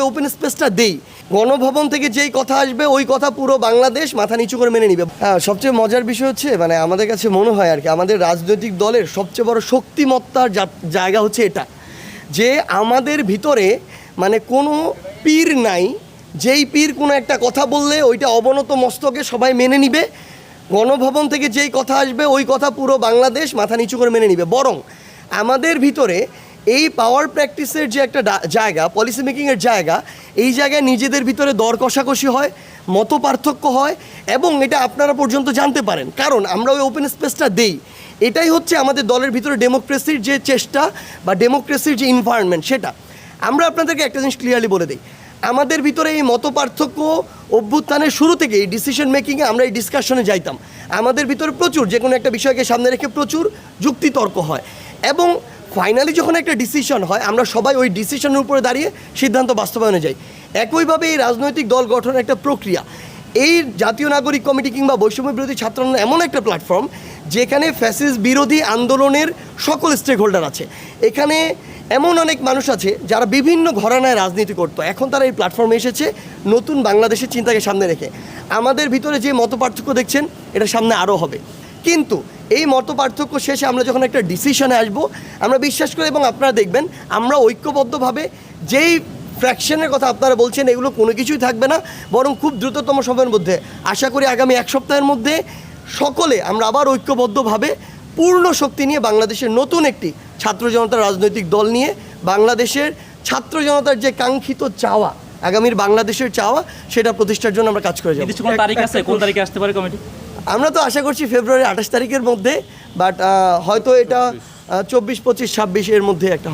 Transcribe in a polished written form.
Open স্পেসটা দেই, গণভবন থেকে যেই কথা আসবে ওই কথা পুরো বাংলাদেশ মাথা নিচু করে মেনে নিবে। সবচেয়ে মজার বিষয় হচ্ছে মানে আমাদের কাছে মনে হয় আর কি, আমাদের রাজনৈতিক দলের সবচেয়ে বড় শক্তিমত্তার জায়গা হচ্ছে এটা, যে আমাদের ভিতরে মানে কোনো পীর নাই, যেই পীর কোনো একটা কথা বললে ওইটা অবনত মস্তকে সবাই মেনে নিবে, গণভবন থেকে যেই কথা আসবে ওই কথা পুরো বাংলাদেশ মাথা নিচু করে মেনে নিবে। বরং আমাদের ভিতরে এই পাওয়ার প্র্যাকটিসের যে একটা জায়গা, পলিসি মেকিংয়ের জায়গা, এই জায়গায় নিজেদের ভিতরে দর কষাকষি হয়, মত পার্থক্য হয়, এবং এটা আপনারা পর্যন্ত জানতে পারেন, কারণ আমরা ওই ওপেন স্পেসটা দেই। এটাই হচ্ছে আমাদের দলের ভিতরে ডেমোক্রেসির যে চেষ্টা বা ডেমোক্রেসির যে এনভায়রনমেন্ট, সেটা আমরা আপনাদেরকে একটা জিনিস ক্লিয়ারলি বলে দিই। আমাদের ভিতরে এই মত পার্থক্য অভ্যুত্থানের শুরু থেকে এই ডিসিশন মেকিংয়ে আমরা এই ডিসকাশনে যাইতাম। আমাদের ভিতরে প্রচুর যে কোনো একটা বিষয়কে সামনে রেখে প্রচুর যুক্তিতর্ক হয়, এবং ফাইনালি যখন একটা ডিসিশন হয় আমরা সবাই ওই ডিসিশনের উপরে দাঁড়িয়ে সিদ্ধান্ত বাস্তবায়নে যাই। একইভাবে এই রাজনৈতিক দল গঠনের একটা প্রক্রিয়া, এই জাতীয় নাগরিক কমিটি কিংবা বৈষম্য বিরোধী ছাত্র আন্দোলন এমন একটা প্ল্যাটফর্ম যেখানে ফ্যাসিস্ট বিরোধী আন্দোলনের সকল স্টেক হোল্ডার আছে। এখানে এমন অনেক মানুষ আছে যারা বিভিন্ন ঘরানায় রাজনীতি করতো, এখন তারা এই প্ল্যাটফর্মে এসেছে নতুন বাংলাদেশের চিন্তাকে সামনে রেখে। আমাদের ভিতরে যে মত পার্থক্য দেখছেন এটা সামনে আরও হবে, কিন্তু এই মত পার্থক্য শেষে আমরা যখন একটা ডিসিশনে আসবো, আমরা বিশ্বাস করি এবং আপনারা দেখবেন আমরা ঐক্যবদ্ধভাবে যেই ফ্র্যাকশনের কথা আপনারা বলছেন এগুলো কোনো কিছুই থাকবে না, বরং খুব দ্রুততম সময়ের মধ্যে, আশা করি আগামী এক সপ্তাহের মধ্যে সকলে আমরা আবার ঐক্যবদ্ধভাবে পূর্ণ শক্তি নিয়ে বাংলাদেশের নতুন একটি ছাত্র জনতার রাজনৈতিক দল নিয়ে বাংলাদেশের ছাত্র জনতার যে কাঙ্ক্ষিত চাওয়া, আগামীর বাংলাদেশের চাওয়া, সেটা প্রতিষ্ঠার জন্য আমরা কাজ করে যাব। কোন তারিখ আছে, কোন তারিখে আসতে পারে কমিটি? আমরা তো আশা করছি ফেব্রুয়ারি 28 তারিখের মধ্যে, বাট হয়তো এটা 24, 25, 26 এর মধ্যে একটা